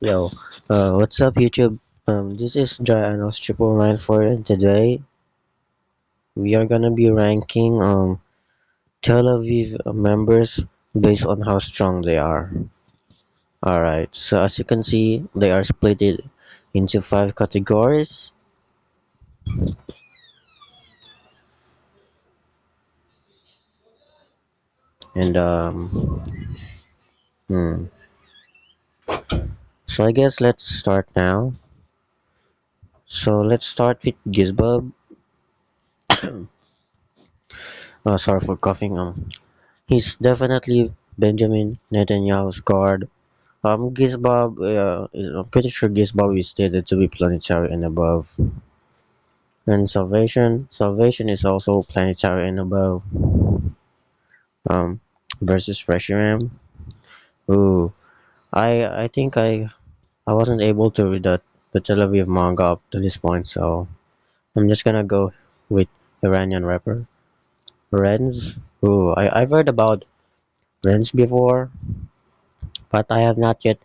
Yo, what's up YouTube? This is Gianos 994 and today we are gonna be ranking Tel Aviv members based on how strong they are. Alright, so as you can see, they are split into 5 categories and hmm. So I guess let's start now. So let's start with Gizbub. Sorry for coughing. He's definitely Benjamin Netanyahu's guard. Gizbob, I'm pretty sure Gizbob is stated to be planetary and above. And Salvation is also planetary and above. Um, versus Reshiram. Ooh, I think I wasn't able to read the Tel Aviv manga up to this point, so I'm just gonna go with Iranian rapper Renz. Ooh, I've heard about Renz before, but I have not yet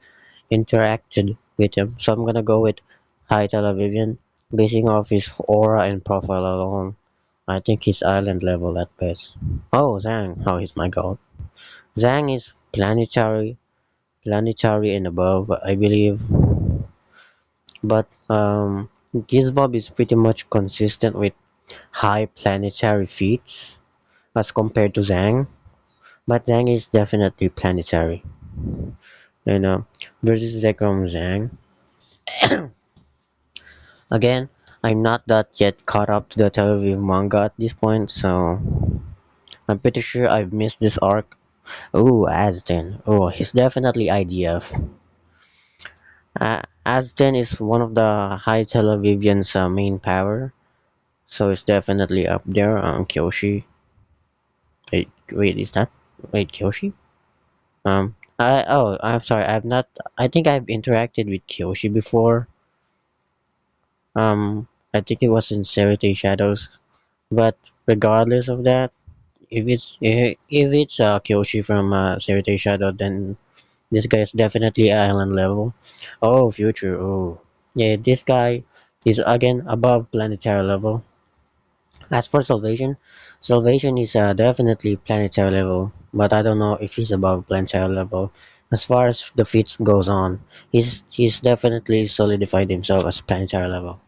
interacted with him, so I'm gonna go with High Tel Avivian, basing off his aura and profile alone. I think he's island level at best. Oh, Zhang. Oh, he's my god. Zhang is planetary and above, I believe. But Gizbob is pretty much consistent with high planetary feats as compared to Zhang. But Zhang is definitely planetary. And versus Zekrom Zhang. Again, I'm not that yet caught up to the Tel Aviv manga at this point, so I'm pretty sure I've missed this arc. Oh, Azden. Oh, he's definitely IDF. Azden is one of the High Tel Avivians' main power, so it's definitely up there. Kyoshi. Wait, is that? Wait, Kyoshi? I'm sorry. I've not. I think I've interacted with Kyoshi before. I think it was in Serite Shadows, but regardless of that. If it's Kyoshi from Serite Shadow, then this guy is definitely island level. Oh, future. Oh, yeah. This guy is again above planetary level. As for Salvation is definitely planetary level, but I don't know if he's above planetary level. As far as the feats goes on, he's definitely solidified himself as planetary level.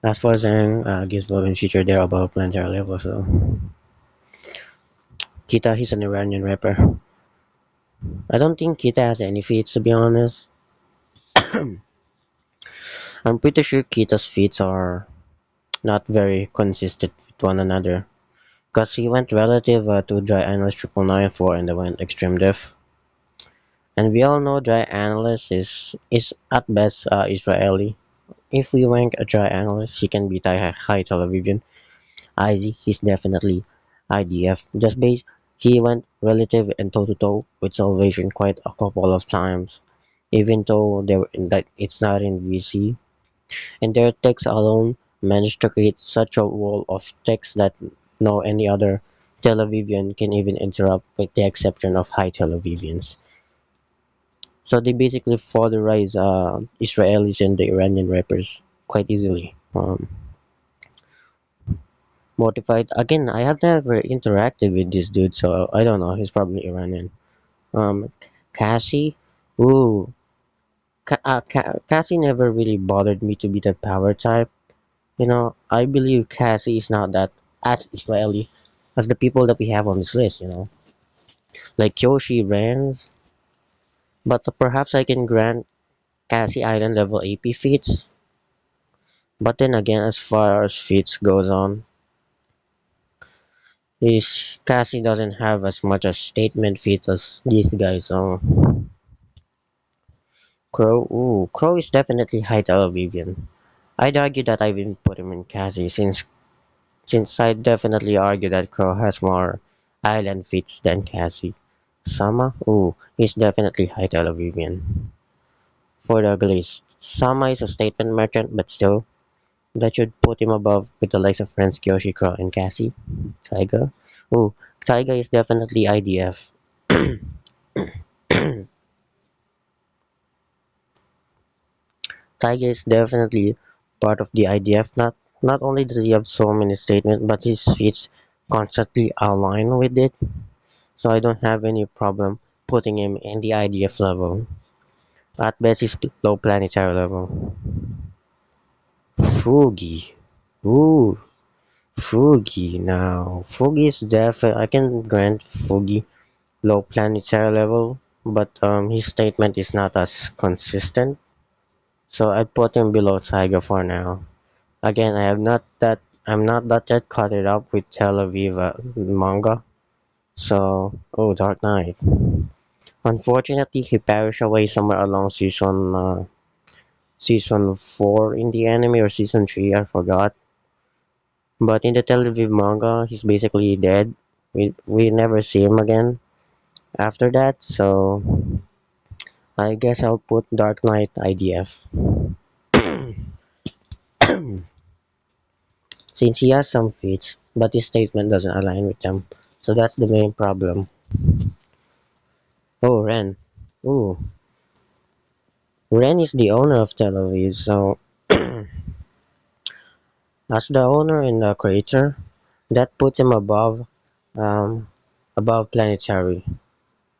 As far as Gizmo and Future, they're above planetary level. So Kita, he's an Iranian rapper. I don't think Kita has any feats to be honest. I'm pretty sure Kita's feats are not very consistent with one another. Cause he went relative to Dry Analyst 994 and then went Extreme Def. And we all know Dry Analyst is at best Israeli. If we rank a Dry Analyst, he can beat high television. IZ, he's definitely IDF. Just base, he went relative and toe to toe with Salvation quite a couple of times, even though that it's not in VC. And their text alone managed to create such a wall of text that no any other Tel Avivian can even interrupt with the exception of high Tel Avivians. So they basically furtherize Israelis and the Iranian rappers quite easily. Motivated again, I have never interacted with this dude, so I don't know. He's probably Iranian. Um, Cassie, ooh, Cassie never really bothered me to be the power type. You know, I believe Cassie is not that as Israeli as the people that we have on this list, like Kyoshi Rans, but perhaps I can grant Cassie Island level AP feats. But then again, as far as feats goes on, his Cassie doesn't have as much as statement feats as these guys. So Crow is definitely high television. I'd argue that I even put him in Cassie since I definitely argue that Crow has more island feats than Cassie. Sama? Ooh, he's definitely high television. For the list, Sama is a statement merchant, but still, that should put him above with the likes of Friends Kyoshi, Crow, and Cassie. Taiga? Ooh, Taiga is definitely IDF. Tiger is definitely part of the IDF. Not only does he have so many statements, but his feats constantly align with it. So I don't have any problem putting him in the IDF level. At best, he's low planetary level. Fugi. Ooh, Fugi now. Fugi is definitely, I can grant Fugi low planetary level, but his statement is not as consistent. So I'd put him below Tiger for now. Again, I'm not that yet caught it up with Tel Aviv manga. So, oh, Dark Knight. Unfortunately, he perished away somewhere along season 4 in the anime or season 3, I forgot. But in the Tel Aviv manga, he's basically dead. We never see him again after that, so I guess I'll put Dark Knight IDF. Since he has some feats, but his statement doesn't align with them. So that's the main problem. Oh, Ren. Ooh, Ren is the owner of Tel Aviv, so as the owner and the creator, that puts him um, above planetary.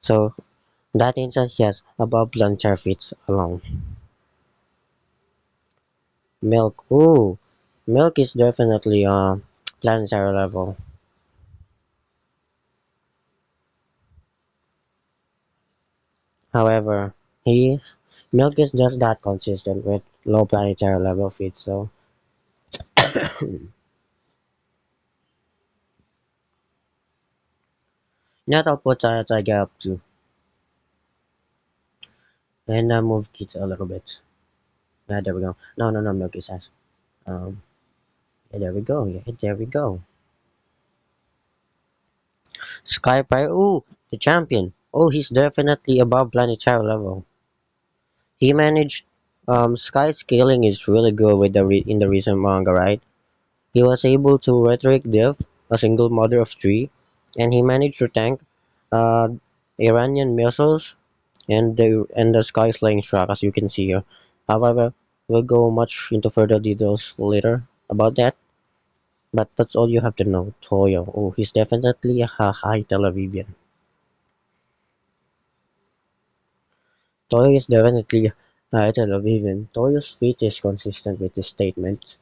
So that means that he has above planetary feats alone. Milk, ooh, Milk is definitely planetary level. However, he Milk is just that consistent with low planetary level feats, so that I'll put Tiger up to and move Kit a little bit. There we go. No, Milk is ass. Um, yeah, there we go. Yeah, there we go. Sky Pride. Ooh, the champion. Oh, he's definitely above planetary level. He managed. Sky scaling is really good with in the recent manga, right? He was able to rhetoric div a single mother of three, and he managed to tank uh, Iranian missiles and the sky slaying track, as you can see here. However, we'll go much into further details later about that. But that's all you have to know. Toyo. Oh, he's definitely a high Tel Avivian. Toyo is definitely high Tel Avivian. Toyo's feat is consistent with this statement.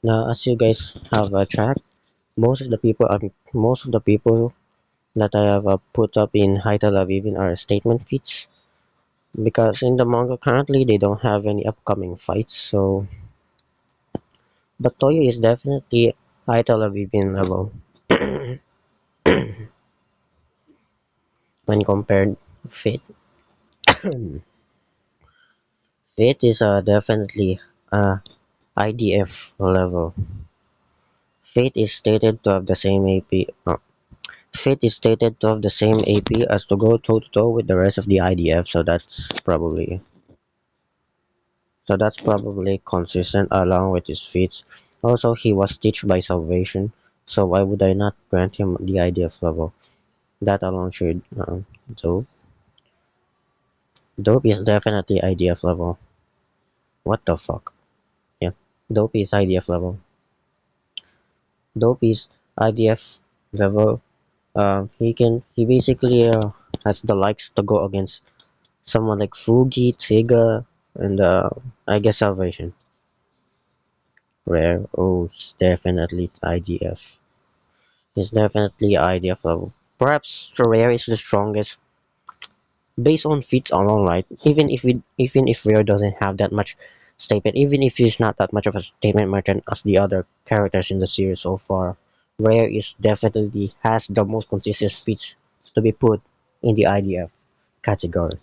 Now, as you guys have tracked, most of the people that I have put up in high Tel Avivian are statement feats. Because in the manga currently they don't have any upcoming fights, so but Toyo is definitely high Tel Avivian level when compared Fate. Fate is definitely IDF level. Fate is stated to have the same AP. Fate is stated to have the same AP as to go toe to toe with the rest of the IDF, so that's probably consistent along with his feats. Also, he was stitched by Salvation, so why would I not grant him the IDF level? That alone should dope. Dope is definitely IDF level. What the fuck? Yeah, Dope is IDF level. Dope is IDF level. He basically has the likes to go against someone like Fuji, Tiga, and I guess Salvation. Rare. Oh, he's definitely IDF. He's definitely IDF level. Perhaps Rare is the strongest based on feats alone, right? Even if Rare doesn't have that much statement, even if he's not that much of a statement merchant as the other characters in the series so far, Rare is definitely has the most consistent feats to be put in the IDF category.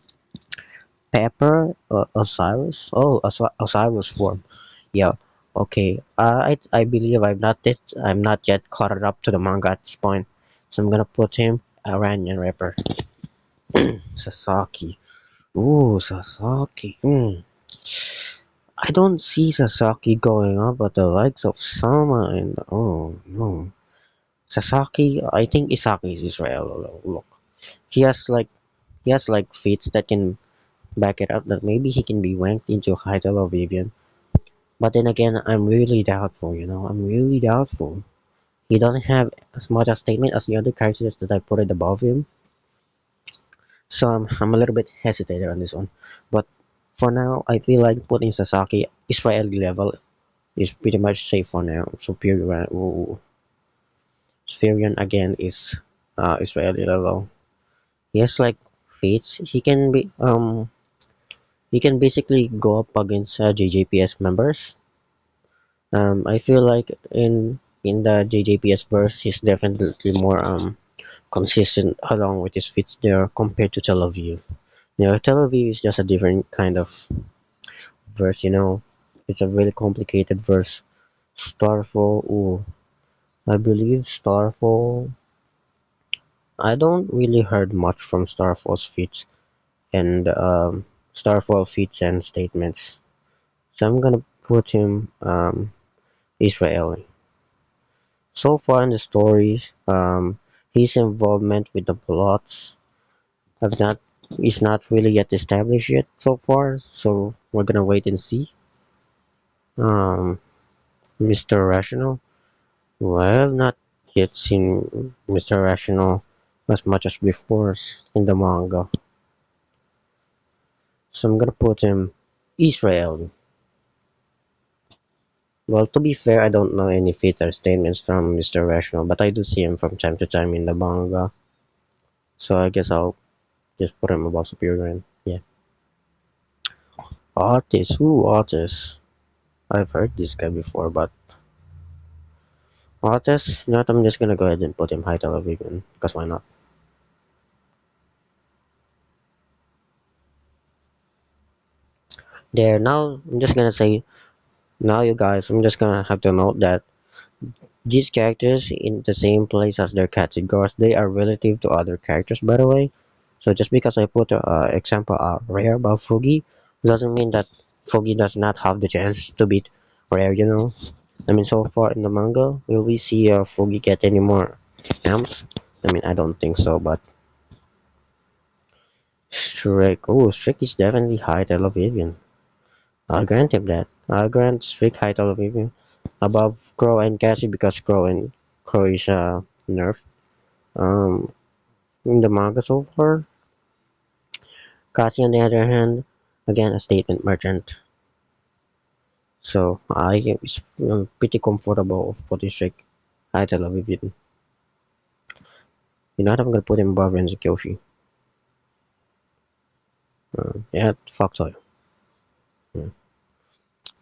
Pepper, Osiris. Oh, Osiris form. Yeah. Okay. I believe I'm not yet caught up to the manga at this point, so I'm gonna put him Iranian Ripper. Sasaki. Ooh, Sasaki. I don't see Sasaki going up at the likes of Sama and oh no. Sasaki, I think Isaki is Israel. Look, he has like he has like feats that can back it up that maybe he can be wanked into high Tel Avivian. But then again, I'm really doubtful, you know, I'm really doubtful. He doesn't have as much a statement as the other characters that I put it above him, so I'm a little bit hesitated on this one. But for now, I feel like putting Sasaki Israeli level is pretty much safe for now. Superior again is Israeli level. He has like feats. He can basically go up against JJPS members. I feel like in the JJPS verse, he's definitely more consistent along with his feats there compared to Tel Aviv. You know, Tel Aviv is just a different kind of verse. You know, it's a really complicated verse. Starfall, ooh, I believe Starfall. I don't really heard much from Starfall's feats and Starfall feats and statements. So I'm gonna put him Israeli. So far in the stories, his involvement with the plots have not is not really yet established yet so far. So we're gonna wait and see. Um, Mr. Rational. Well, I have not yet seen Mr. Rational as much as before in the manga. So I'm gonna put him Israeli. Well, to be fair, I don't know any feats or statements from Mr. Rational, but I do see him from time to time in the manga. So I guess I'll just put him above Superior and yeah. Artist, who artist? I've heard this guy before, but artist? Not, I'm just gonna go ahead and put him high television, because why not? There, now I'm just gonna say, now you guys, I'm just gonna have to note that these characters in the same place as their categories, they are relative to other characters, by the way. So just because I put example rare above Fugi doesn't mean that Fugi does not have the chance to beat rare, you know. I mean, so far in the manga, will we see Fugi get any more amps? I mean, I don't think so, but Shrek, oh, Shrek is definitely high television. I'll grant him that. I'll grant Shrek high television above Crow and Cassie because Crow is nerfed. Um, in the manga so far, Cassie on the other hand, again a statement merchant. So I am pretty comfortable of putting Shrek high television. You know what? I'm gonna put him above Renzo Kyoshi. Yeah, fuck Toy. Yeah.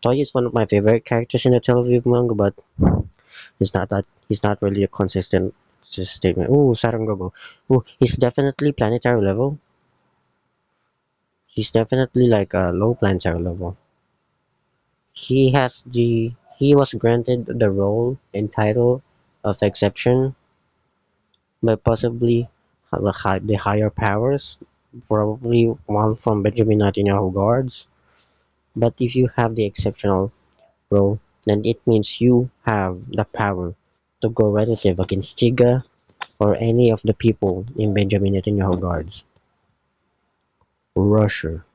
Toy is one of my favorite characters in the television manga, but he's not really a consistent statement. Ooh, Sarangogo. Ooh, he's definitely planetary level. He's definitely like a low planetary level. He was granted the role and title of exception by possibly the higher powers, probably one from Benjamin Netanyahu guards. But if you have the exceptional role, then it means you have the power to go relative against Tiga or any of the people in Benjamin Netanyahu guards. Rusher.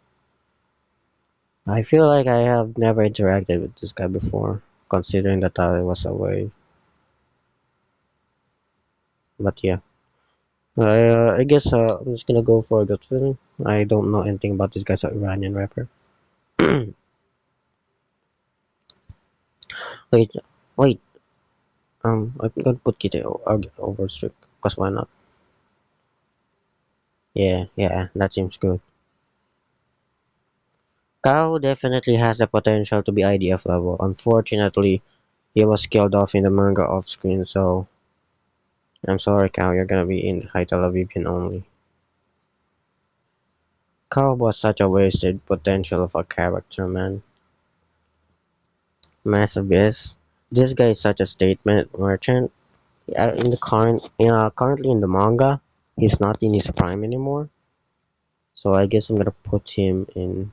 I feel like I have never interacted with this guy before, considering that I was away. But yeah, I guess I'm just gonna go for a gut feeling. I don't know anything about this guy's Iranian rapper. Wait, wait. I'm gonna put Kitty over Strick, cause why not? Yeah, yeah, that seems good. Kao definitely has the potential to be IDF level. Unfortunately, he was killed off in the manga off screen, so I'm sorry, Kao, you're gonna be in high television only. Kao was such a wasted potential of a character, man. Massive yes. This guy is such a statement merchant. In the currently in the manga, he's not in his prime anymore. So I guess I'm gonna put him in.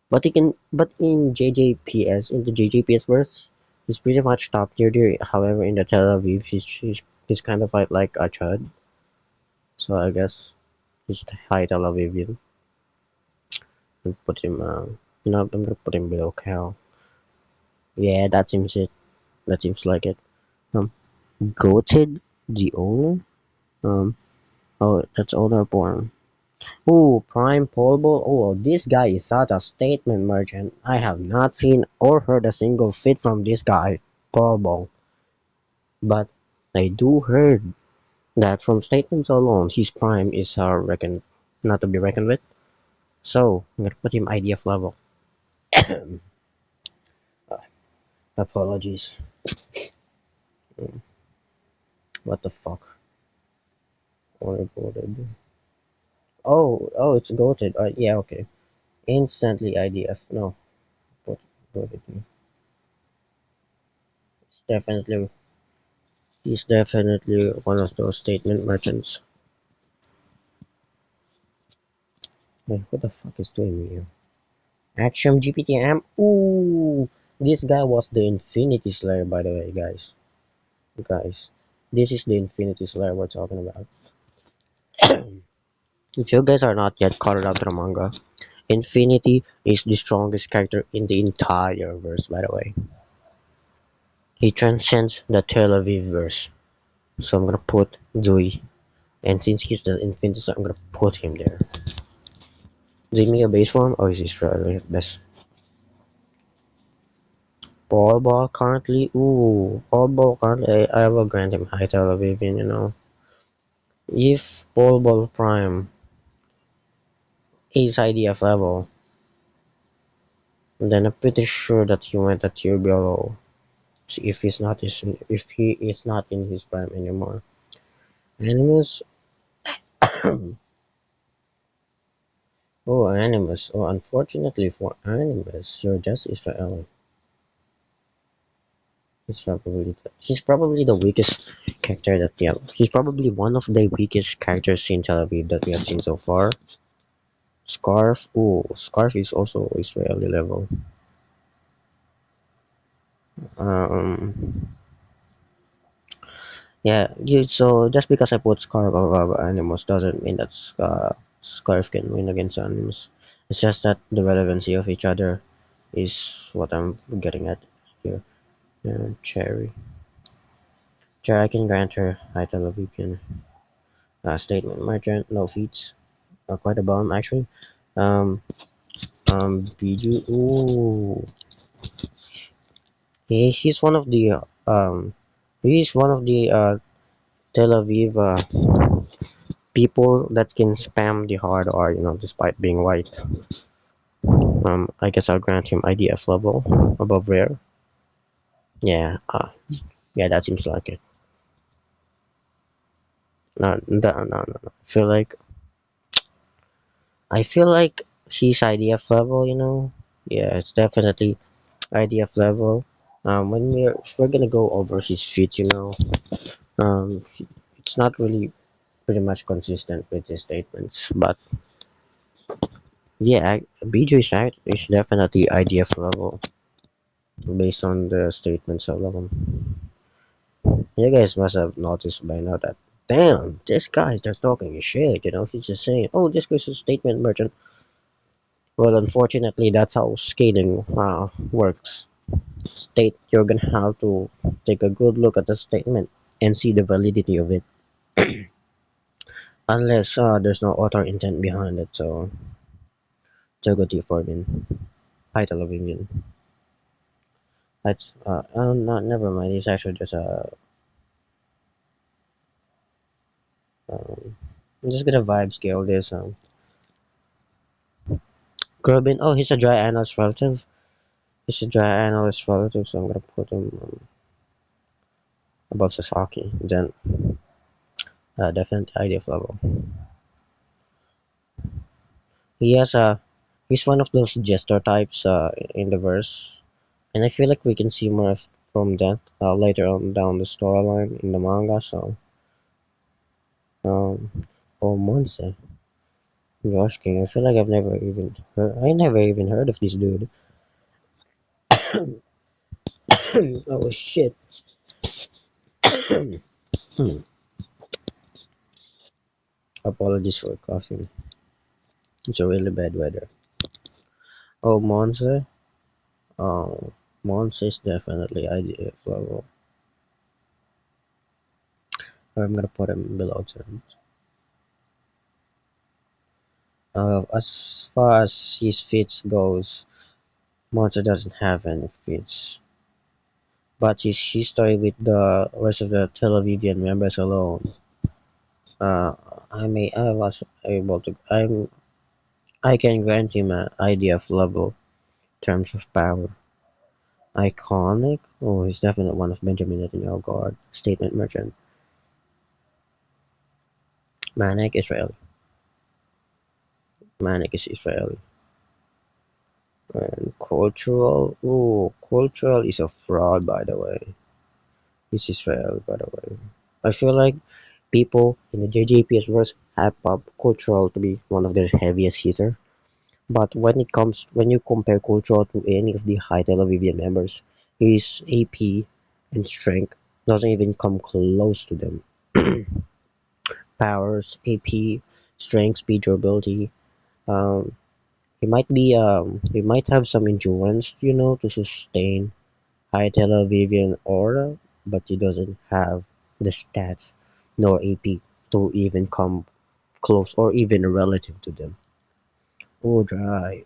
But in JJPS, in the JJPS verse, he's pretty much top tier there. However, in the Tel Aviv, he's kind of like a chud. So I guess he's high Tel Avivian. And put him, I'm gonna put him below Cal. Yeah, that seems it. That seems like it. Um, Goated, the owner? Um, oh, that's owner born. Ooh, Prime Polebo. Oh, this guy is such a statement merchant. I have not seen or heard a single fit from this guy, Polebo. But I do heard that from statements alone, his prime is not to be reckoned with. So I'm gonna put him IDF level. Apologies. Mm, What the fuck? Onboarded. Oh, it's goated. Yeah, okay. Instantly IDF. No, put goated. Definitely, he's definitely one of those statement merchants. Wait, what the fuck is doing here? Action GPTM. Ooh, this guy was the Infinity Slayer, by the way, guys. Guys, this is the Infinity Slayer we're talking about. If you guys are not yet caught up to the manga, Infinity is the strongest character in the entire verse, by the way. He transcends the Tel Aviv verse. So I'm gonna put Zui. And since he's the Infinity Slayer, I'm gonna put him there. Is he a base form? Or is Israeli best? Paul Ball currently? Ooh, Paul Ball currently, I will grant him high Tel Avivian, you know. If Paul Ball Prime is IDF level, then I'm pretty sure that he went a tier below. If if he is not in his prime anymore. Animus. Oh, Animus. Oh, unfortunately for Animus, you're just Israeli. He's probably the weakest character that we have. He's probably one of the weakest characters in Tel Aviv that we have seen so far. Scarf. Oh, Scarf is also Israeli level. Um, yeah. So just because I put Scarf above Animus doesn't mean that Scarf can win against Animus. It's just that the relevancy of each other is what I'm getting at here. Cherry. Cherry, I can grant her high Tel Avivian statement merchant, no feats. Quite a bomb actually. Um, Biju. Ooh, he's one of the he's one of the Tel Aviv people that can spam the hard R, despite being white. I guess I'll grant him IDF level above rare. Yeah, yeah, that seems like it. No. I feel like he's IDF level. Yeah, it's definitely IDF level. When if we're gonna go over his feet, it's not really pretty much consistent with his statements. But yeah, BJ is right. It's definitely IDF level based on the statements alone. You guys must have noticed by now that damn, this guy's just talking shit. He's just saying, "Oh, this guy's a statement merchant." Well, unfortunately, that's how scaling works. You're gonna have to take a good look at the statement and see the validity of it, unless there's no author intent behind it. So, Jagoti Forbin, title of Indian. That's not never mind. It's actually just a um, I'm just gonna vibe scale this. Corbin. Oh, he's a dry analyst relative. He's a dry analyst relative, so I'm gonna put him above Sasaki. Then definitely IDF level. He has a he's one of those jester types in the verse, and I feel like we can see more from that later on down the storyline in the manga. So, um, oh, Monse, Josh King. I feel like I never even heard of this dude. Oh shit. Apologies for coughing. It's a really bad weather. Oh, Monza. Oh, Monza is definitely ideal level. I'm gonna put him below 10. As far as his feats goes, Monza doesn't have any feats, but his history with the rest of the Tel Avivian members alone, uh, I was able to, I can grant him an idea of level in terms of power. Iconic? Oh, he's definitely one of Benjamin Netanyahu guard. Statement merchant. Manic Israeli. Manic is Israeli. And cultural? Oh, cultural is a fraud, by the way. It's Israel, by the way. I feel like people in the JJPS verse have pop cultural to be one of their heaviest hitter. But when you compare cultural to any of the high Tel Avivian members, his AP and strength doesn't even come close to them. Powers, AP, strength, speed, durability. Um, he might have some endurance, to sustain high Tel Avivian aura, but he doesn't have the stats nor AP to even come close or even relative to them. Oh, Dry.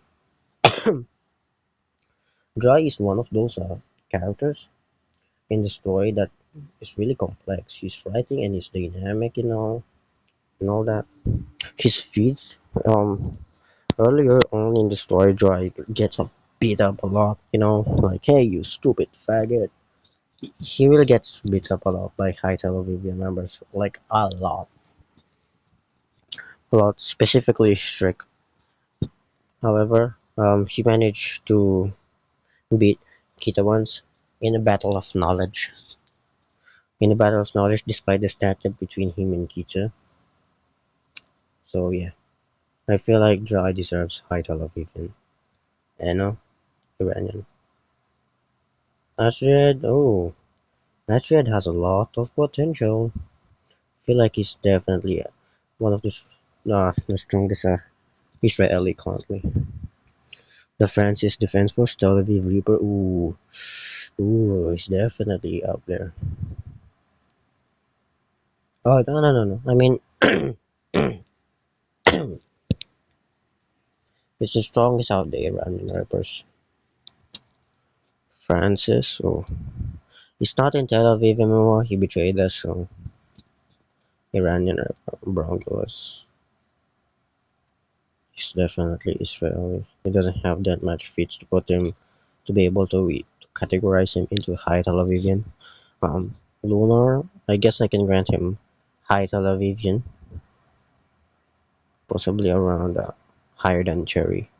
Dry is one of those characters in the story that is really complex. His writing and his dynamic, and all that. His feats, earlier on in the story, Dry gets beat up a lot, like, hey, you stupid faggot. He really gets beat up a lot by high television members, like a lot, specifically Strick. However, he managed to beat Kita once in a battle of knowledge. In a battle of knowledge, despite the stat gap between him and Kita. So yeah, I feel like Dry deserves high television. Iranian. Ashred, oh, Ashred has a lot of potential. I feel like he's definitely one of the strongest Israeli currently. The Francis Defense Force Tel Aviv Reaper, it's definitely up there. Oh, no, no, no, no. I mean, it's the strongest out there, Iranian Reapers. Francis, he's not in Tel Aviv anymore. He betrayed us, so Iranian Bronculus. He's definitely Israeli. He doesn't have that much feats to put him to be able to categorize him into high Tel Avivian. Lunar, I guess I can grant him high Tel Avivian, possibly around higher than Cherry,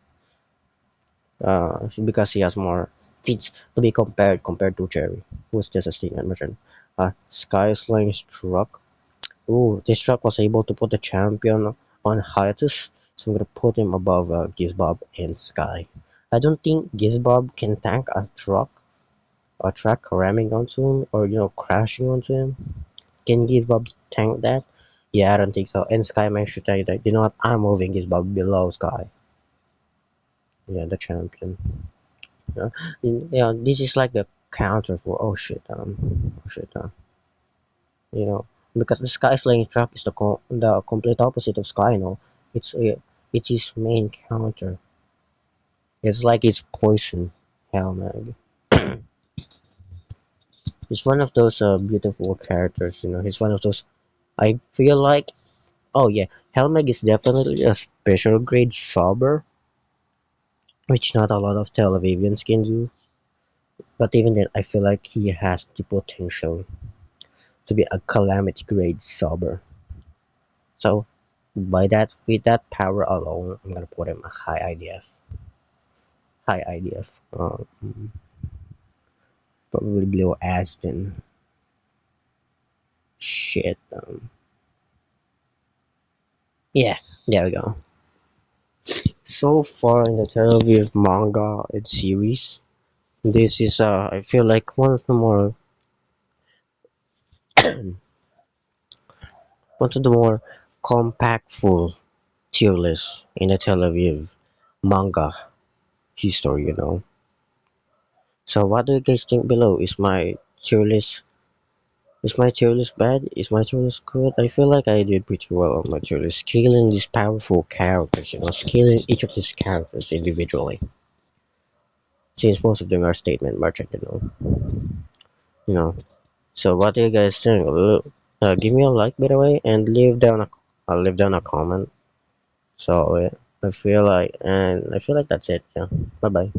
because he has more feats to be compared to Cherry, who's just a statement merchant. Sky Slaying Struck. This truck was able to put the champion on hiatus, so I'm gonna put him above Gizbob and Sky. I don't think Gizbob can tank a truck ramming onto him or crashing onto him. Can Gizbob tank that? Yeah, I don't think so. And Sky managed to tank that. You know what? I'm moving Gizbob below Sky. Yeah, the champion. Yeah, this is like the counter for oh shit, because the Sky Slaying truck is the complete opposite of Sky. It's it's his main counter. It's like it's poison. Hell, man. He's one of those beautiful characters. He's one of those. I feel like. Oh yeah, Helmeg is definitely a special grade Sauber, which not a lot of Tel Avivians can do. But even then, I feel like he has the potential to be a calamity grade Sauber. So, with that power alone, I'm gonna put him a high IDF. High IDF. Probably below Aston. Shit. Yeah, there we go. So far in the Tel Aviv manga and series, this is I feel like one of the more one of the more compactful tier lists in the Tel Aviv manga. history, you know. So what do you guys think below? Is my tier list bad? Is my tier list good? I feel like I did pretty well on my tier list, scaling these powerful characters, you know, scaling each of these characters individually, since most of them are statement merchant, you know. So what do you guys think? Give me a like, by the way, and leave down a comment. So I feel like that's it. Yeah. Bye bye.